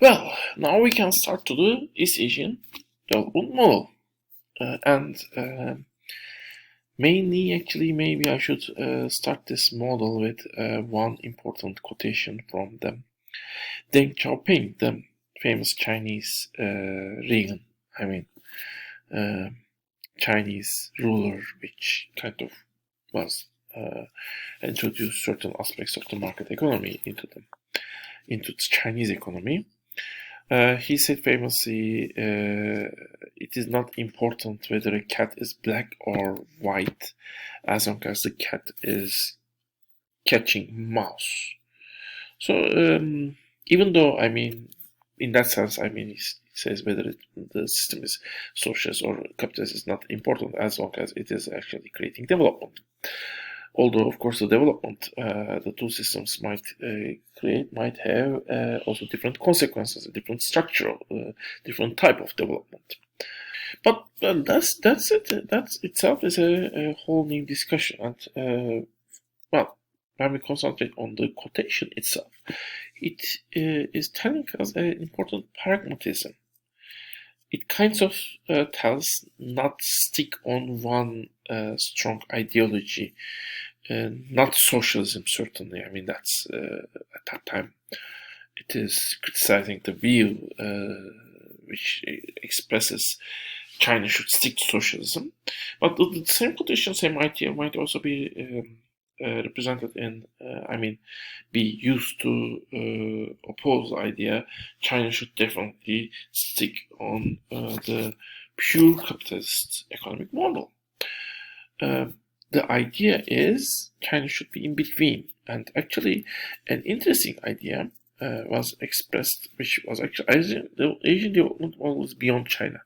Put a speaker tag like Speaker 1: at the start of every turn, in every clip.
Speaker 1: Well, now we can start to the East Asian development model. And mainly, actually, maybe I should start this model with one important quotation from Deng Xiaoping, the famous Chinese Reagan, I mean, uh, Chinese ruler, which kind of was introduced certain aspects of the market economy into the Chinese economy. He said famously, it is not important whether a cat is black or white, as long as the cat is catching mouse. So, even though, in that sense, he says whether the system is socialist or capitalist is not important as long as it is actually creating development. Although, of course, the development the two systems might have also different consequences, a different structural, different type of development. But that's it. That itself is a whole new discussion. And well, when we concentrate on the quotation itself, it is telling us an important pragmatism. It kind of tells not stick on one strong ideology, not socialism certainly. That's at that time it is criticizing the view which expresses China should stick to socialism, but the same quotation, same idea might also be represented in, be used to oppose the idea China should definitely stick on the pure capitalist economic model. The idea is China should be in between, and actually, an interesting idea was expressed, which was actually the Asian development model was beyond China.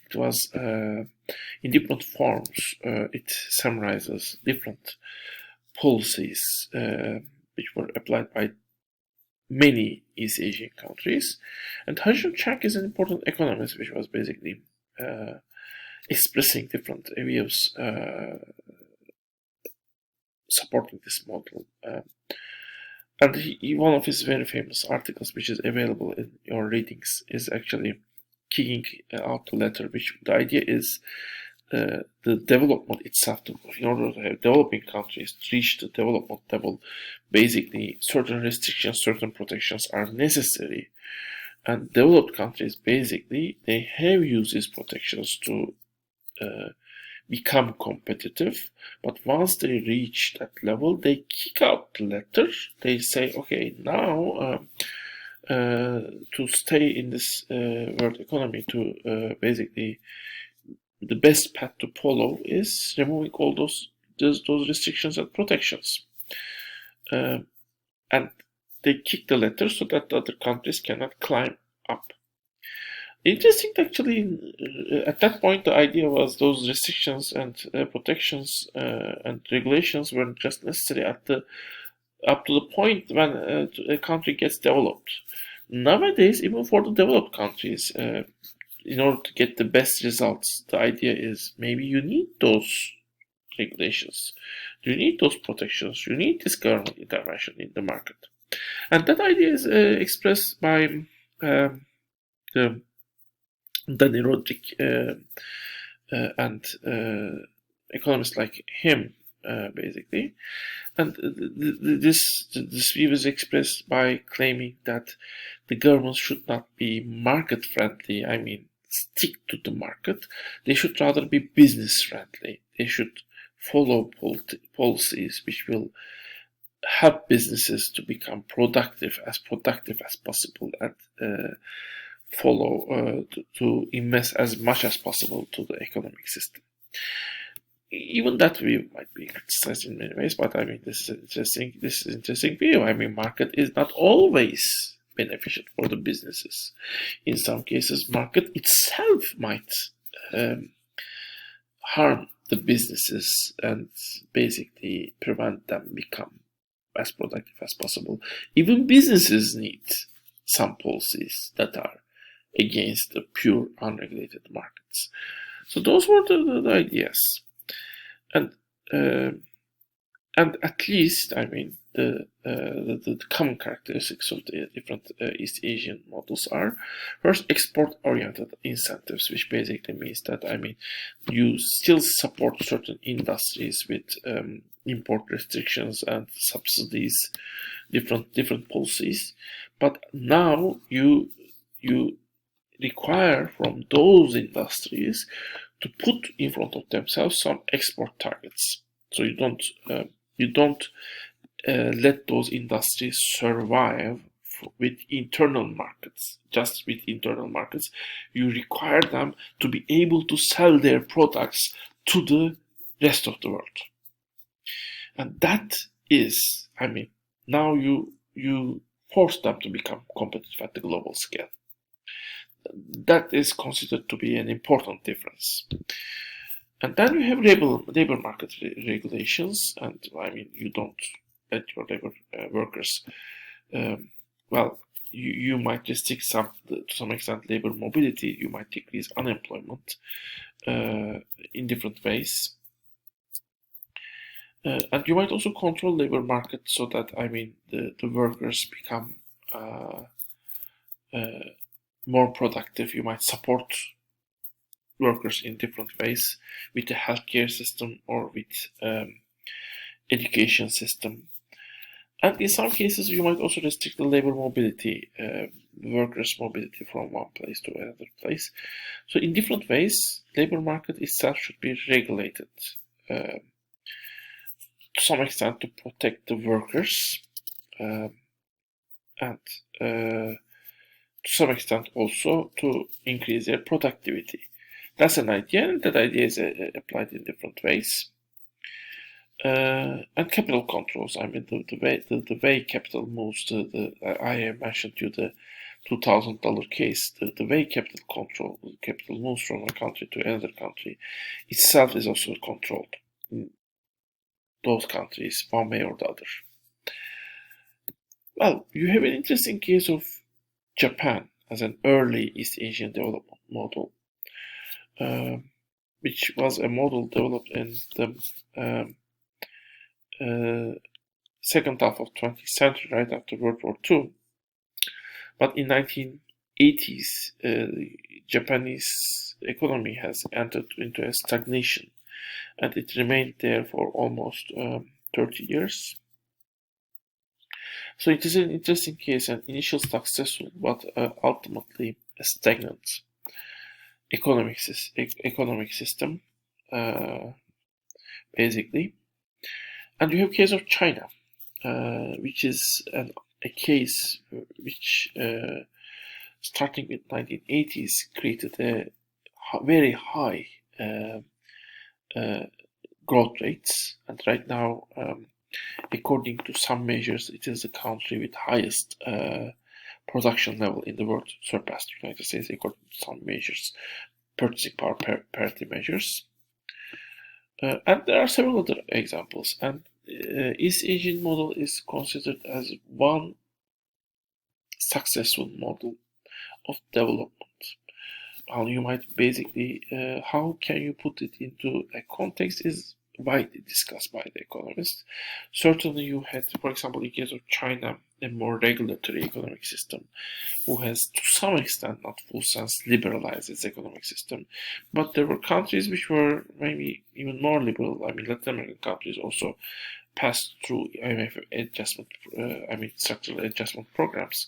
Speaker 1: It was in different forms. It summarizes different policies which were applied by many East Asian countries. And Hajun Chang is an important economist, which was basically expressing different views supporting this model. And one of his very famous articles, which is available in your readings, is actually kicking out the letter, which the idea is the development itself. In order to have developing countries reach the development level, basically certain restrictions, certain protections are necessary. And developed countries, basically, they have used these protections to become competitive, but once they reach that level, they kick out the letter. They say, okay, now to stay in this world economy, to basically the best path to follow is removing all those restrictions and protections, and they kick the letter so that the other countries cannot climb up. Interesting, actually, at that point, the idea was those restrictions and protections and regulations weren't just necessary up to the point when a country gets developed. Nowadays, even for the developed countries, in order to get the best results, the idea is maybe you need those regulations, you need those protections, you need this government intervention in the market. And that idea is expressed by the Danny Rodrik and economists like him, basically. And this view is expressed by claiming that the government should not be market friendly, stick to the market. They should rather be business friendly. They should follow policies which will help businesses to become productive as possible, and follow to invest as much as possible to the economic system. Even that view might be criticized in many ways, but this is an interesting view. Market is not always beneficial for the businesses. In some cases, market itself might harm the businesses and basically prevent them become as productive as possible. Even businesses need some policies that are against the pure unregulated markets. So those were the ideas, and at least the common characteristics of the different East Asian models are: first, export-oriented incentives, which basically means that you still support certain industries with import restrictions and subsidies, different policies, but now you require from those industries to put in front of themselves some export targets. So you don't let those industries survive with internal markets, just with internal markets. You require them to be able to sell their products to the rest of the world. And that is, now you force them to become competitive at the global scale. That is considered to be an important difference. And then you have labor market regulations, and you don't let your labor workers. You might restrict to some extent labor mobility. You might decrease unemployment in different ways, and you might also control labor market so that the workers become more productive. You might support workers in different ways with the healthcare system or with education system. And in some cases, you might also restrict the labor mobility, workers' mobility from one place to another place. So in different ways, labor market itself should be regulated to some extent to protect the workers and to some extent also to increase their productivity. That's an idea, and that idea is applied in different ways. And capital controls. The way capital moves. I mentioned you the $2,000 case. The way capital moves from a country to another country itself is also controlled in those countries, one way or the other. Well, you have an interesting case of Japan as an early East Asian development model, which was a model developed in the second half of 20th century, right after World War II. But in 1980s, the Japanese economy has entered into a stagnation, and it remained there for almost 30 years. So it is an interesting case, an initial successful, but ultimately a stagnant economic system, basically. And you have a case of China, which is a case which, starting with 1980s, created a very high growth rates. And right now, according to some measures, it is the country with highest production level in the world, surpassed the United States according to some measures, purchasing power parity measures. And there are several other examples. And East Asian model is considered as one successful model of development. How you might basically, how can you put it into a context is widely discussed by the economists. Certainly you had, for example, in the case of China, a more regulatory economic system, who has to some extent, not full sense, liberalized its economic system. But there were countries which were maybe even more liberal. Latin American countries also passed through IMF adjustment, structural adjustment programs.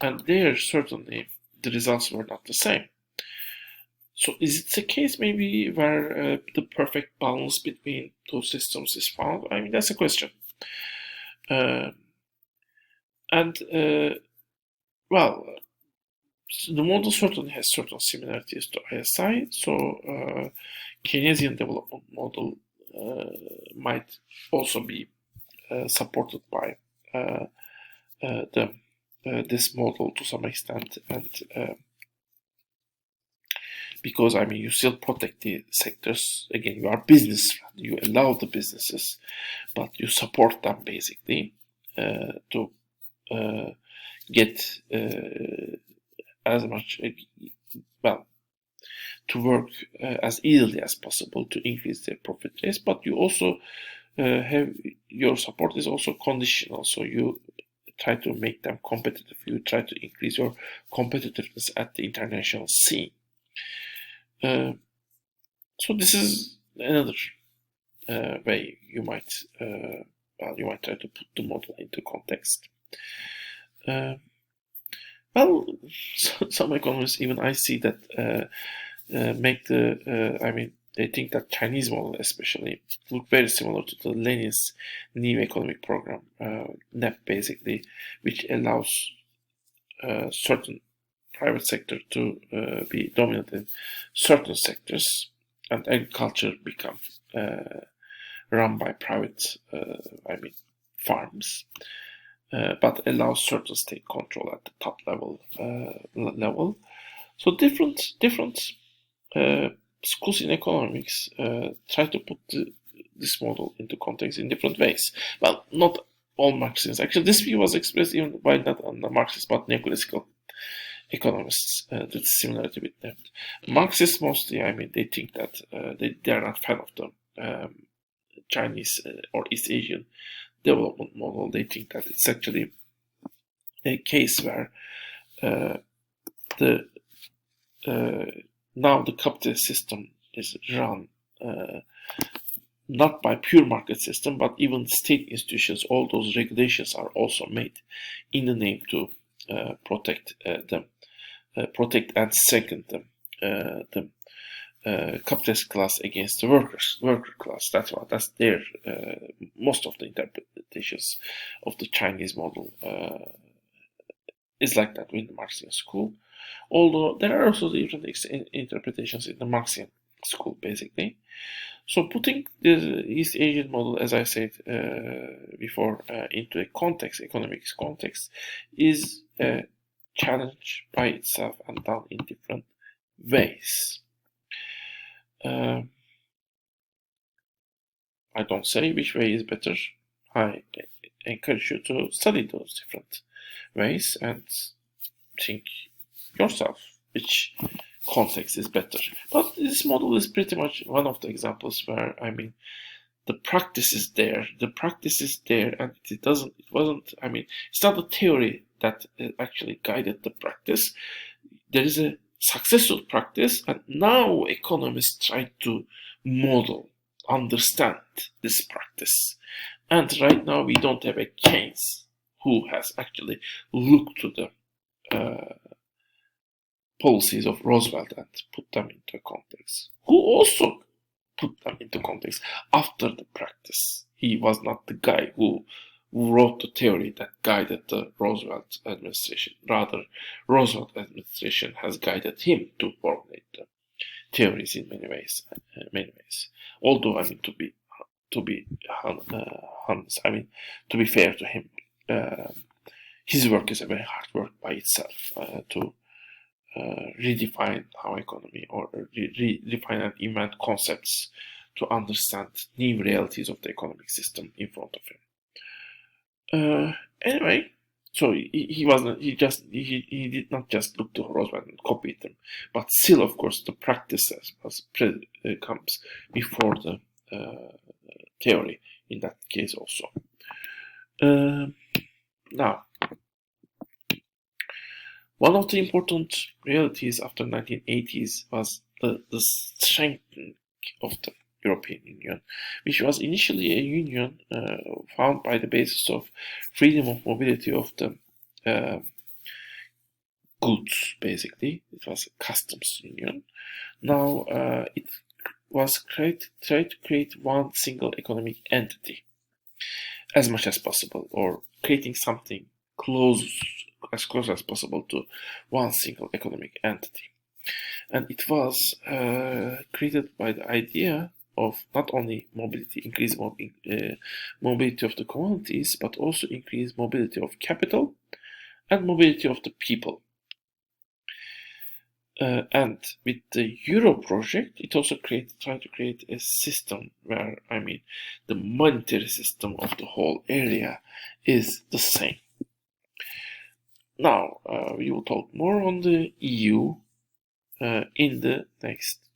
Speaker 1: And there, certainly, the results were not the same. So is it a case maybe where the perfect balance between those systems is found? That's a question. Well, the model certainly has certain similarities to ISI. So Keynesian development model might also be supported by this model to some extent, and because you still protect the sectors. Again, you are business, you allow the businesses, but you support them basically to get as much, to work as easily as possible to increase their profit rates. But you also your support is also conditional. So you try to make them competitive. You try to increase your competitiveness at the international scene. So this is another way you might try to put the model into context. Well, some economists, even I see that they think that Chinese model especially look very similar to the Lenin's new economic program, NEP basically, which allows certain private sector to be dominant in certain sectors, and agriculture become run by private, farms, but allows certain state control at the top level. So different schools in economics try to put this model into context in different ways. Well, not all Marxists. Actually, this view was expressed even by not on the Marxists, but neoclassical economists. The similarity with them. Marxists mostly, they think that they are not fan of the Chinese or East Asian development model. They think that it's actually a case where now the capitalist system is run not by pure market system, but even state institutions. All those regulations are also made in the name to protect them, protect and second them, the capitalist class against the worker class. That's their most of the interpretations of the Chinese model is like that in the Marxian school. Although there are also different interpretations in the Marxian school, basically. So putting the East Asian model, as I said before, into a context, economics context, is a challenge by itself and done in different ways. I don't say which way is better. I encourage you to study those different ways and think yourself which context is better. But this model is pretty much one of the examples where the practice is there. The practice is there, and it's not a theory that actually guided the practice. There is a successful practice, and now economists try to model, understand this practice. And right now we don't have a Keynes who has actually looked to the policies of Roosevelt and put them into context. Who also put them into context after the practice. He was not the guy who wrote the theory that guided the Roosevelt administration. Rather, Roosevelt administration has guided him to formulate the theories in many ways. Although, to be honest, to be fair to him, his work is a very hard work by itself to redefine how economy or redefine and invent concepts to understand new realities of the economic system in front of him. Anyway, so he did not just look to Roosevelt and copy them, but still, of course, the practice comes before the theory in that case also. Now, one of the important realities after 1980s was the strengthening of the European Union, which was initially a union found by the basis of freedom of mobility of the goods, basically. It was a customs union. Now it was tried to create one single economic entity as much as possible, or creating something as close as possible to one single economic entity. And it was created by the idea of not only increase mobility of the commodities, but also increase mobility of capital and mobility of the people. And with the Euro project, it also tried to create a system where, the monetary system of the whole area is the same. Now, we will talk more on the EU in the next